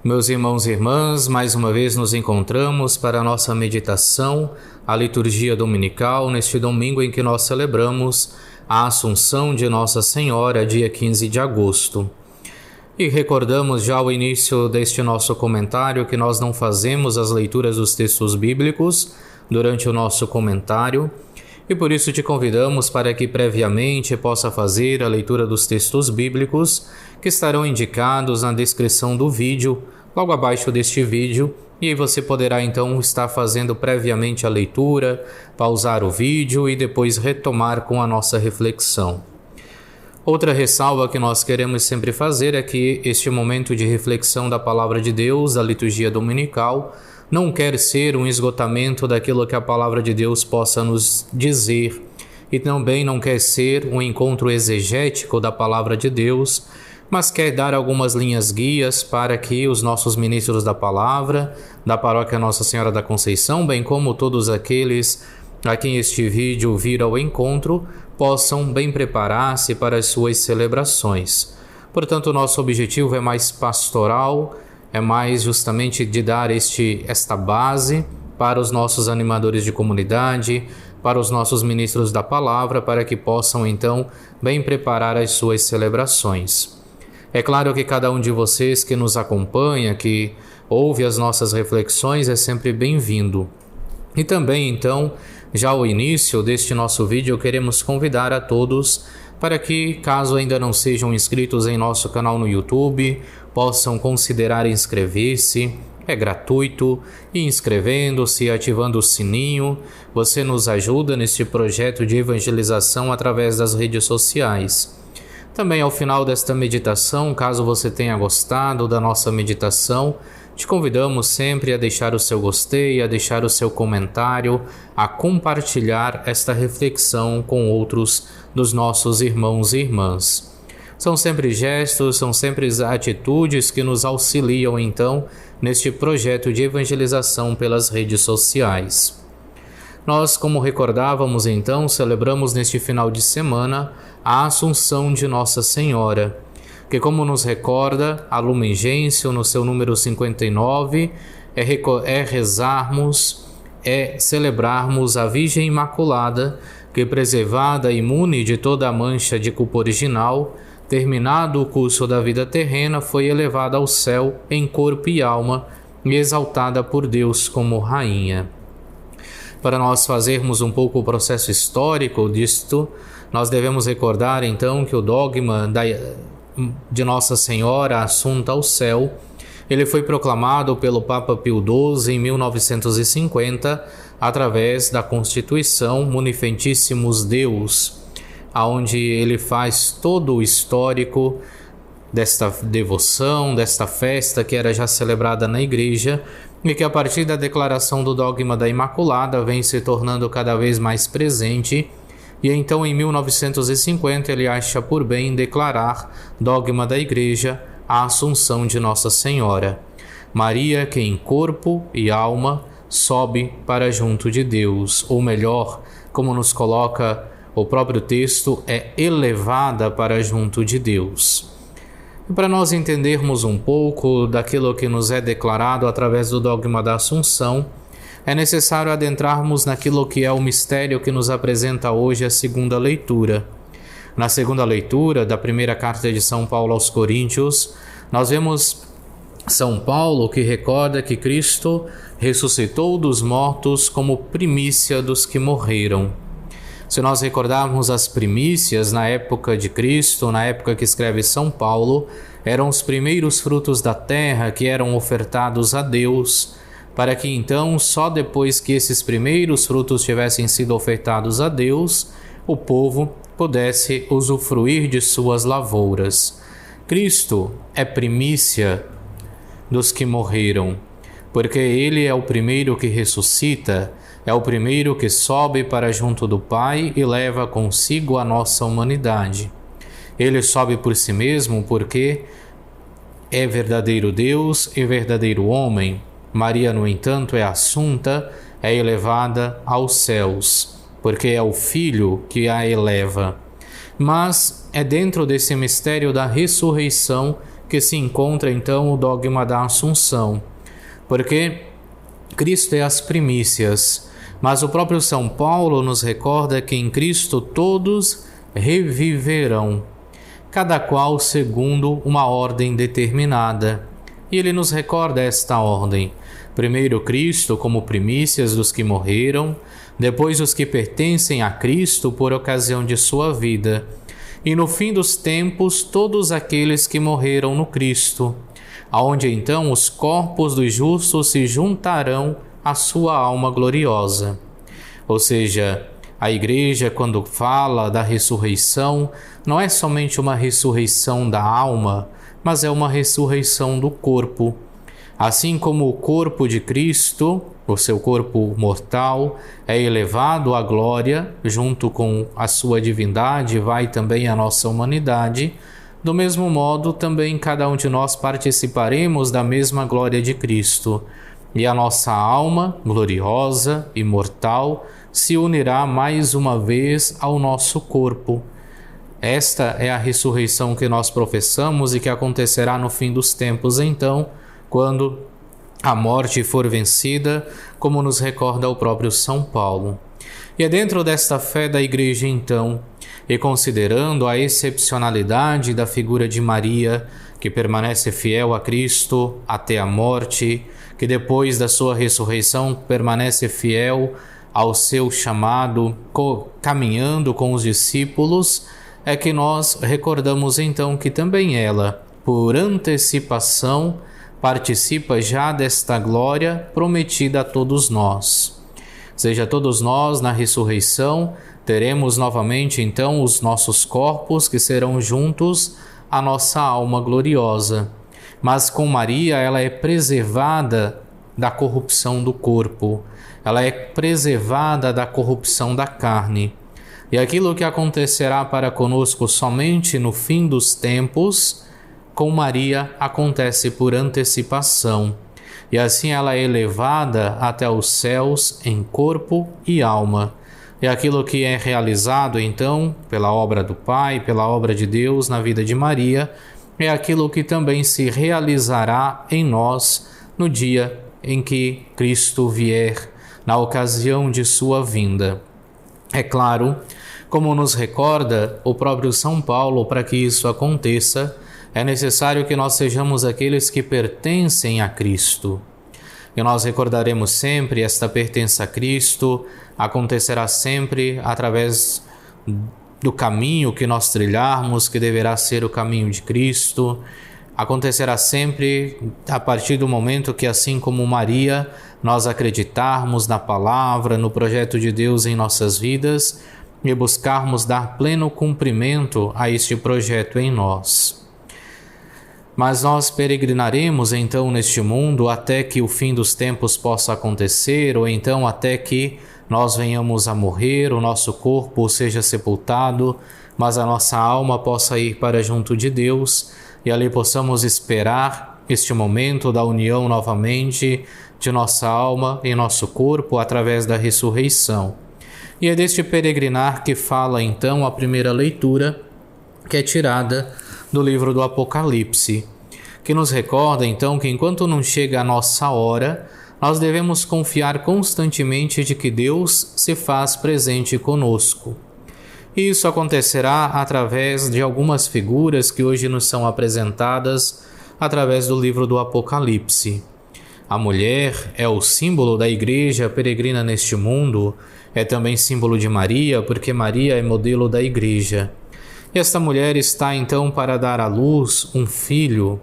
Meus irmãos e irmãs, mais uma vez nos encontramos para a nossa meditação, a liturgia dominical, neste domingo em que nós celebramos a Assunção de Nossa Senhora, dia 15 de agosto. E recordamos já ao início deste nosso comentário que nós não fazemos as leituras dos textos bíblicos durante o nosso comentário, e por isso te convidamos para que previamente possa fazer a leitura dos textos bíblicos que estarão indicados na descrição do vídeo, logo abaixo deste vídeo, e aí você poderá então estar fazendo previamente a leitura, pausar o vídeo e depois retomar com a nossa reflexão. Outra ressalva que nós queremos sempre fazer é que este momento de reflexão da Palavra de Deus, da liturgia dominical, não quer ser um esgotamento daquilo que a Palavra de Deus possa nos dizer, e também não quer ser um encontro exegético da Palavra de Deus, mas quer dar algumas linhas guias para que os nossos ministros da Palavra, da Paróquia Nossa Senhora da Conceição, bem como todos aqueles a quem este vídeo vir ao encontro, possam bem preparar-se para as suas celebrações. Portanto, o nosso objetivo é mais pastoral, é mais justamente de dar esta base para os nossos animadores de comunidade, para os nossos ministros da Palavra, para que possam então bem preparar as suas celebrações. É claro que cada um de vocês que nos acompanha, que ouve as nossas reflexões, é sempre bem-vindo. E também, então, já ao início deste nosso vídeo, queremos convidar a todos para que, caso ainda não sejam inscritos em nosso canal no YouTube, possam considerar inscrever-se. É gratuito, e inscrevendo-se e ativando o sininho, você nos ajuda neste projeto de evangelização através das redes sociais. Também ao final desta meditação, caso você tenha gostado da nossa meditação, te convidamos sempre a deixar o seu gostei, a deixar o seu comentário, a compartilhar esta reflexão com outros dos nossos irmãos e irmãs. São sempre gestos, são sempre atitudes que nos auxiliam então neste projeto de evangelização pelas redes sociais. Nós, como recordávamos então, celebramos neste final de semana a Assunção de Nossa Senhora, que, como nos recorda a Lumen Gentium no seu número 59, é rezarmos, é celebrarmos a Virgem Imaculada, que, preservada e imune de toda a mancha de culpa original, terminado o curso da vida terrena, foi elevada ao céu em corpo e alma e exaltada por Deus como Rainha. Para nós fazermos um pouco o processo histórico disto, nós devemos recordar então que o dogma de Nossa Senhora Assunta ao céu, ele foi proclamado pelo Papa Pio XII em 1950, através da Constituição Munificentissimus Deus, onde ele faz todo o histórico desta devoção, desta festa que era já celebrada na Igreja, e que a partir da declaração do dogma da Imaculada vem se tornando cada vez mais presente, e então em 1950 ele acha por bem declarar dogma da Igreja a Assunção de Nossa Senhora. Maria, que em corpo e alma sobe para junto de Deus, ou melhor, como nos coloca o próprio texto, é elevada para junto de Deus. E para nós entendermos um pouco daquilo que nos é declarado através do dogma da Assunção, é necessário adentrarmos naquilo que é o mistério que nos apresenta hoje a segunda leitura. Na segunda leitura da primeira carta de São Paulo aos Coríntios, nós vemos São Paulo que recorda que Cristo ressuscitou dos mortos como primícia dos que morreram. Se nós recordarmos as primícias na época de Cristo, na época que escreve São Paulo, eram os primeiros frutos da terra que eram ofertados a Deus, para que então, só depois que esses primeiros frutos tivessem sido ofertados a Deus, o povo pudesse usufruir de suas lavouras. Cristo é primícia dos que morreram, porque Ele é o primeiro que ressuscita, é o primeiro que sobe para junto do Pai e leva consigo a nossa humanidade. Ele sobe por si mesmo porque é verdadeiro Deus e verdadeiro homem, Maria, no entanto, é assunta, é elevada aos céus, porque é o Filho que a eleva. Mas é dentro desse mistério da ressurreição que se encontra então o dogma da Assunção, porque Cristo é as primícias, mas o próprio São Paulo nos recorda que em Cristo todos reviverão, cada qual segundo uma ordem determinada. E ele nos recorda esta ordem: primeiro Cristo como primícias dos que morreram, depois os que pertencem a Cristo por ocasião de sua vida, e no fim dos tempos todos aqueles que morreram no Cristo, aonde então os corpos dos justos se juntarão à sua alma gloriosa. Ou seja, a Igreja, quando fala da ressurreição, não é somente uma ressurreição da alma, mas é uma ressurreição do corpo. Assim como o corpo de Cristo, o seu corpo mortal, é elevado à glória, junto com a sua divindade, vai também a nossa humanidade. Do mesmo modo, também cada um de nós participaremos da mesma glória de Cristo, e a nossa alma, gloriosa, imortal, se unirá mais uma vez ao nosso corpo. Esta é a ressurreição que nós professamos e que acontecerá no fim dos tempos, então, quando a morte for vencida, como nos recorda o próprio São Paulo. E é dentro desta fé da Igreja, então, e considerando a excepcionalidade da figura de Maria, que permanece fiel a Cristo até a morte, que depois da sua ressurreição permanece fiel ao seu chamado, caminhando com os discípulos, é que nós recordamos então que também ela, por antecipação, participa já desta glória prometida a todos nós. Seja todos nós na ressurreição, teremos novamente então os nossos corpos que serão juntos à nossa alma gloriosa. Mas com Maria ela é preservada da corrupção do corpo, ela é preservada da corrupção da carne. E aquilo que acontecerá para conosco somente no fim dos tempos, com Maria acontece por antecipação. E assim ela é elevada até os céus em corpo e alma. E aquilo que é realizado, então, pela obra do Pai, pela obra de Deus na vida de Maria, é aquilo que também se realizará em nós no dia em que Cristo vier, na ocasião de sua vinda. É claro, como nos recorda o próprio São Paulo, para que isso aconteça, é necessário que nós sejamos aqueles que pertencem a Cristo. E nós recordaremos sempre esta pertença a Cristo, acontecerá sempre através do caminho que nós trilharmos, que deverá ser o caminho de Cristo. Acontecerá sempre a partir do momento que, assim como Maria, nós acreditarmos na palavra, no projeto de Deus em nossas vidas e buscarmos dar pleno cumprimento a este projeto em nós. Mas nós peregrinaremos então neste mundo até que o fim dos tempos possa acontecer, ou então até que nós venhamos a morrer, o nosso corpo seja sepultado, mas a nossa alma possa ir para junto de Deus e ali possamos esperar este momento da união novamente de nossa alma e nosso corpo através da ressurreição. E é deste peregrinar que fala então a primeira leitura, que é tirada do livro do Apocalipse, que nos recorda então que enquanto não chega a nossa hora, nós devemos confiar constantemente de que Deus se faz presente conosco. E isso acontecerá através de algumas figuras que hoje nos são apresentadas através do livro do Apocalipse. A mulher é o símbolo da Igreja peregrina neste mundo, é também símbolo de Maria, porque Maria é modelo da Igreja. Esta mulher está então para dar à luz um filho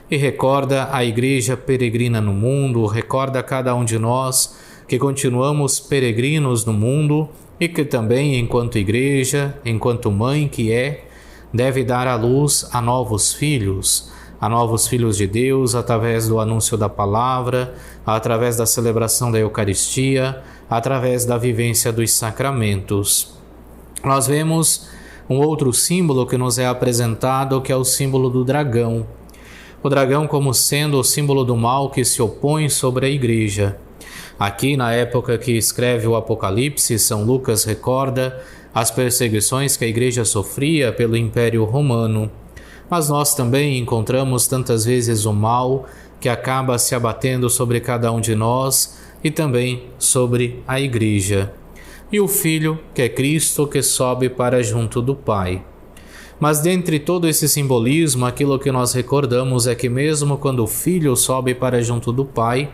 e recorda a Igreja peregrina no mundo, recorda a cada um de nós que continuamos peregrinos no mundo e que também, enquanto Igreja, enquanto mãe que é, deve dar à luz a novos filhos de Deus, através do anúncio da palavra, através da celebração da Eucaristia, através da vivência dos sacramentos. Nós vemos um outro símbolo que nos é apresentado, que é o símbolo do dragão. o dragão como sendo o símbolo do mal que se opõe sobre a Igreja. Aqui, na época que escreve o Apocalipse, São Lucas recorda as perseguições que a Igreja sofria pelo Império Romano. Mas nós também encontramos tantas vezes o mal que acaba se abatendo sobre cada um de nós e também sobre a Igreja. E o Filho, que é Cristo, que sobe para junto do Pai. Mas dentre todo esse simbolismo, aquilo que nós recordamos é que mesmo quando o Filho sobe para junto do Pai,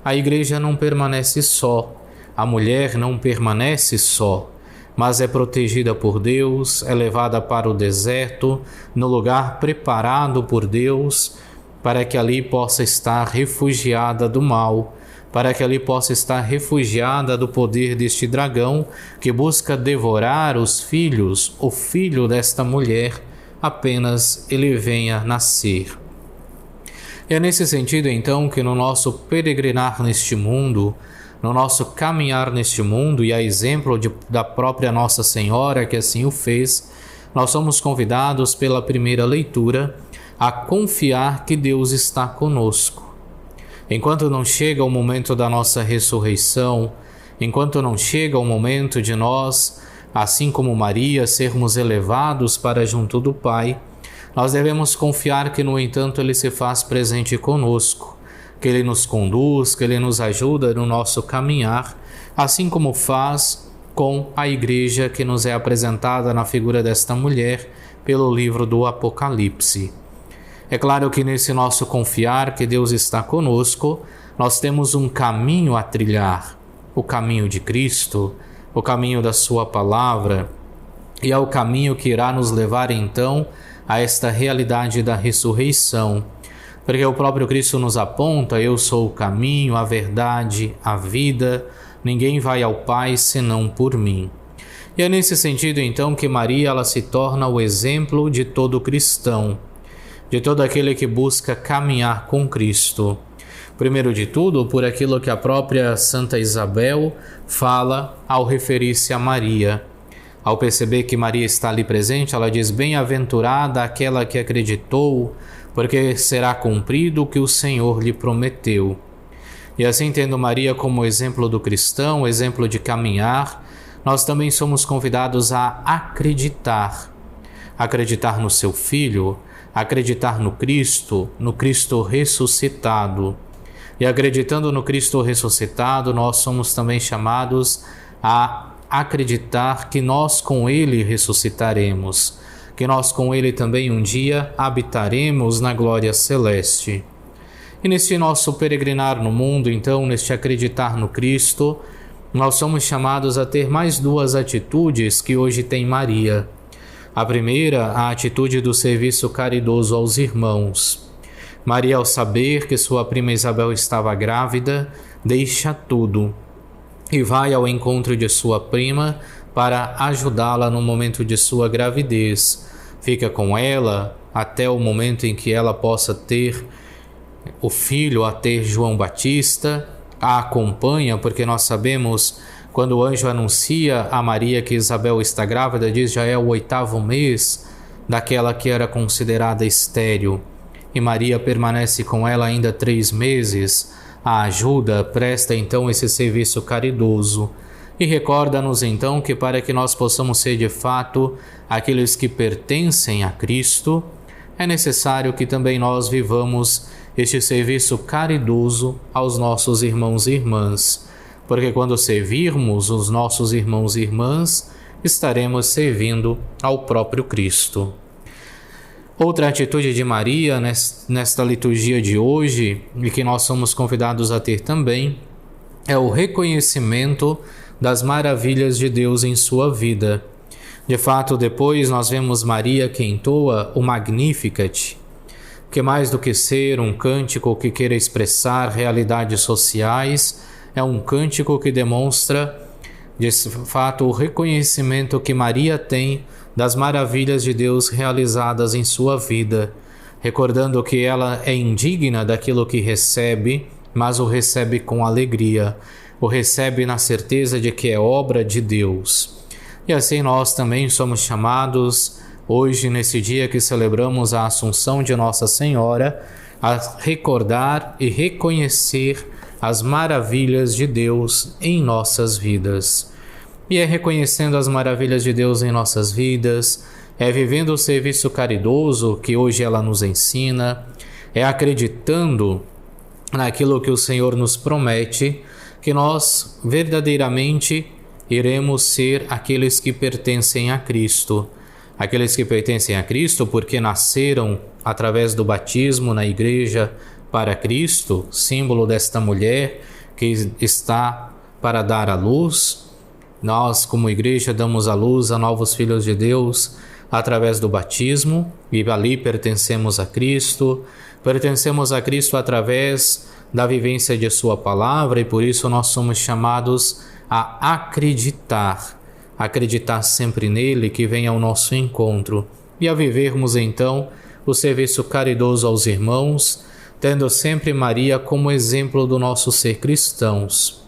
a Igreja não permanece só, a mulher não permanece só, mas é protegida por Deus, é levada para o deserto, no lugar preparado por Deus, para que ali possa estar refugiada do mal, para que ali possa estar refugiada do poder deste dragão que busca devorar os filhos, o filho desta mulher, apenas ele venha nascer. É nesse sentido, então, que no nosso peregrinar neste mundo, no nosso caminhar neste mundo, e a exemplo da própria Nossa Senhora, que assim o fez, nós somos convidados pela primeira leitura a confiar que Deus está conosco. Enquanto não chega o momento da nossa ressurreição, enquanto não chega o momento de nós, assim como Maria, sermos elevados para junto do Pai, nós devemos confiar que, no entanto, Ele se faz presente conosco, que Ele nos conduz, que Ele nos ajuda no nosso caminhar, assim como faz com a Igreja que nos é apresentada na figura desta mulher pelo livro do Apocalipse. É claro que nesse nosso confiar que Deus está conosco, nós temos um caminho a trilhar, o caminho de Cristo, o caminho da Sua Palavra, e é o caminho que irá nos levar então a esta realidade da ressurreição. Porque o próprio Cristo nos aponta: eu sou o caminho, a verdade, a vida, ninguém vai ao Pai senão por mim. E é nesse sentido então que Maria ela se torna o exemplo de todo cristão, de todo aquele que busca caminhar com Cristo. Primeiro de tudo, por aquilo que a própria Santa Isabel fala ao referir-se a Maria. Ao perceber que Maria está ali presente, ela diz: bem-aventurada aquela que acreditou, porque será cumprido o que o Senhor lhe prometeu. E assim, tendo Maria como exemplo do cristão, exemplo de caminhar, nós também somos convidados a acreditar. Acreditar no seu Filho, acreditar no Cristo ressuscitado. E acreditando no Cristo ressuscitado, nós somos também chamados a acreditar que nós com Ele ressuscitaremos, que nós com Ele também um dia habitaremos na glória celeste. E nesse nosso peregrinar no mundo, então, neste acreditar no Cristo, nós somos chamados a ter mais duas atitudes que hoje tem Maria. A primeira, a atitude do serviço caridoso aos irmãos. Maria, ao saber que sua prima Isabel estava grávida, deixa tudo e vai ao encontro de sua prima para ajudá-la no momento de sua gravidez. Fica com ela até o momento em que ela possa ter o filho, a ter João Batista, a acompanha, porque nós sabemos, quando o anjo anuncia a Maria que Isabel está grávida, diz já é o 8º mês daquela que era considerada estéril. E Maria permanece com ela ainda 3 meses, a ajuda, presta então esse serviço caridoso. E recorda-nos então que para que nós possamos ser de fato aqueles que pertencem a Cristo, é necessário que também nós vivamos este serviço caridoso aos nossos irmãos e irmãs. Porque quando servirmos os nossos irmãos e irmãs, estaremos servindo ao próprio Cristo. Outra atitude de Maria nesta liturgia de hoje, e que nós somos convidados a ter também, é o reconhecimento das maravilhas de Deus em sua vida. De fato, depois nós vemos Maria que entoa o Magnificat, que mais do que ser um cântico que queira expressar realidades sociais, é um cântico que demonstra, de fato, o reconhecimento que Maria tem das maravilhas de Deus realizadas em sua vida, recordando que ela é indigna daquilo que recebe, mas o recebe com alegria, o recebe na certeza de que é obra de Deus. E assim nós também somos chamados hoje, nesse dia que celebramos a Assunção de Nossa Senhora, a recordar e reconhecer as maravilhas de Deus em nossas vidas. E é reconhecendo as maravilhas de Deus em nossas vidas, é vivendo o serviço caridoso que hoje ela nos ensina, é acreditando naquilo que o Senhor nos promete, que nós verdadeiramente iremos ser aqueles que pertencem a Cristo. Aqueles que pertencem a Cristo porque nasceram através do batismo na igreja para Cristo, símbolo desta mulher que está para dar à luz. Nós, como igreja, damos à luz a novos filhos de Deus através do batismo, e ali pertencemos a Cristo através da vivência de sua palavra, e por isso nós somos chamados a acreditar sempre nele que vem ao nosso encontro, e a vivermos então o serviço caridoso aos irmãos, tendo sempre Maria como exemplo do nosso ser cristãos.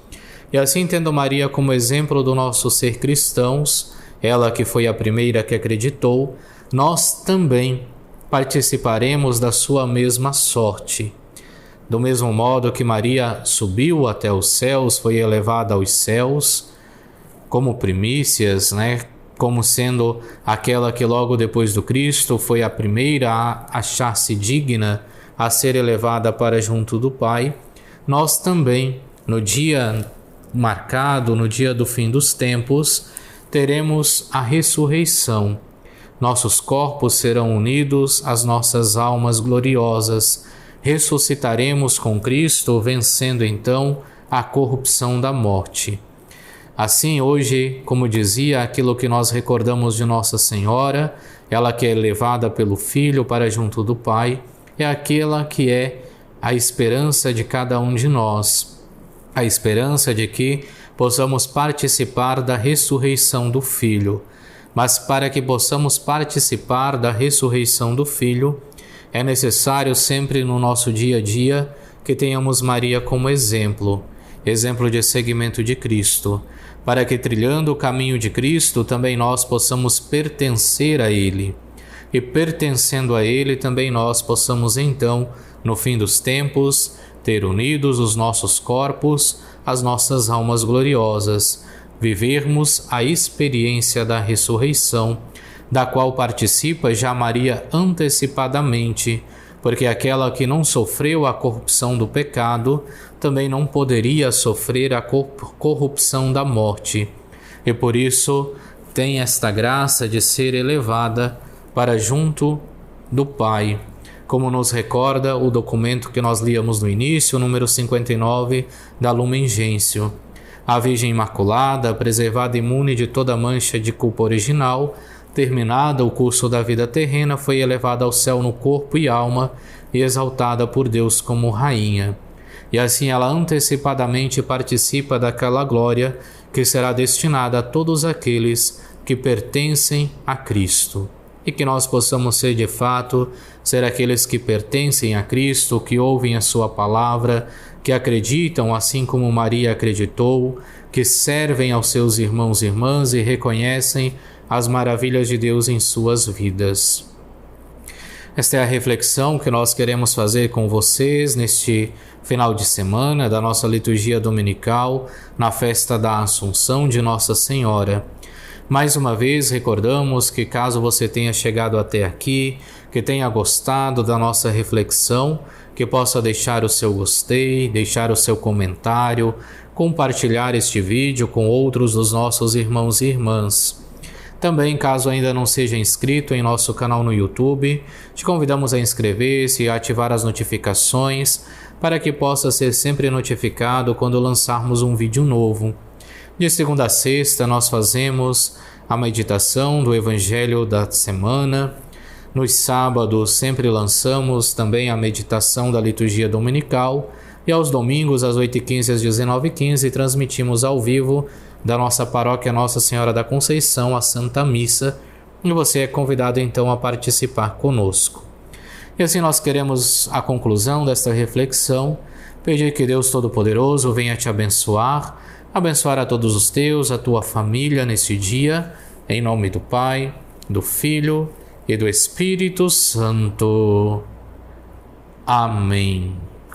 E assim, tendo Maria como exemplo do nosso ser cristãos, ela que foi a primeira que acreditou, nós também participaremos da sua mesma sorte. Do mesmo modo que Maria subiu até os céus, foi elevada aos céus, como primícias, como sendo aquela que logo depois do Cristo foi a primeira a achar-se digna a ser elevada para junto do Pai, nós também, no dia marcado, no dia do fim dos tempos, teremos a ressurreição. Nossos corpos serão unidos às nossas almas gloriosas. Ressuscitaremos com Cristo, vencendo então a corrupção da morte. Assim, hoje, como dizia, aquilo que nós recordamos de Nossa Senhora, ela que é levada pelo Filho para junto do Pai, é aquela que é a esperança de cada um de nós, a esperança de que possamos participar da ressurreição do Filho. Mas para que possamos participar da ressurreição do Filho, é necessário sempre no nosso dia a dia que tenhamos Maria como exemplo de seguimento de Cristo, para que trilhando o caminho de Cristo também nós possamos pertencer a Ele. E pertencendo a Ele também nós possamos então, no fim dos tempos, ter unidos os nossos corpos às nossas almas gloriosas, vivermos a experiência da ressurreição, da qual participa já Maria antecipadamente, porque aquela que não sofreu a corrupção do pecado também não poderia sofrer a corrupção da morte, e por isso tem esta graça de ser elevada para junto do Pai, como nos recorda o documento que nós líamos no início, número 59 da Lumen Gentium. A Virgem Imaculada, preservada imune de toda mancha de culpa original, terminada o curso da vida terrena, foi elevada ao céu no corpo e alma e exaltada por Deus como Rainha. E assim ela antecipadamente participa daquela glória que será destinada a todos aqueles que pertencem a Cristo. E que nós possamos ser de fato, ser aqueles que pertencem a Cristo, que ouvem a sua palavra, que acreditam assim como Maria acreditou, que servem aos seus irmãos e irmãs e reconhecem as maravilhas de Deus em suas vidas. Esta é a reflexão que nós queremos fazer com vocês neste final de semana da nossa liturgia dominical, na festa da Assunção de Nossa Senhora. Mais uma vez, recordamos que caso você tenha chegado até aqui, que tenha gostado da nossa reflexão, que possa deixar o seu gostei, deixar o seu comentário, compartilhar este vídeo com outros dos nossos irmãos e irmãs. Também, caso ainda não seja inscrito em nosso canal no YouTube, te convidamos a inscrever-se e ativar as notificações para que possa ser sempre notificado quando lançarmos um vídeo novo. De segunda a sexta, nós fazemos a meditação do Evangelho da semana. Nos sábados, sempre lançamos também a meditação da liturgia dominical. E aos domingos, às 8h15 e às 19h15, transmitimos ao vivo da nossa paróquia Nossa Senhora da Conceição a Santa Missa. E você é convidado então a participar conosco. E assim nós queremos a conclusão desta reflexão, pedir que Deus Todo-Poderoso venha te abençoar a todos os teus, a tua família neste dia, em nome do Pai, do Filho e do Espírito Santo. Amém.